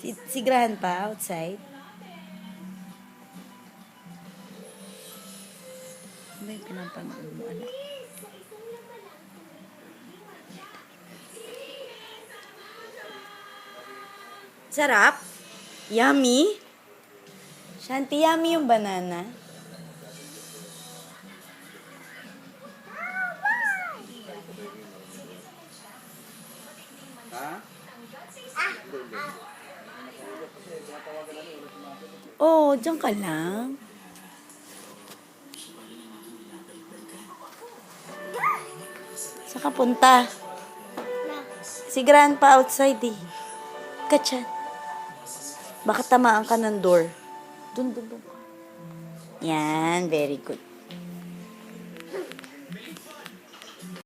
Si Grandpa outside. Ano yung pinapanood mo, anak? Sarap? Yummy? Shanti, yummy yung banana? Oh, diyan ka lang. Saan ka punta? Si Grandpa outside eh. Kachan. Baka tamaan ka ng door. Dun. Yan, very good.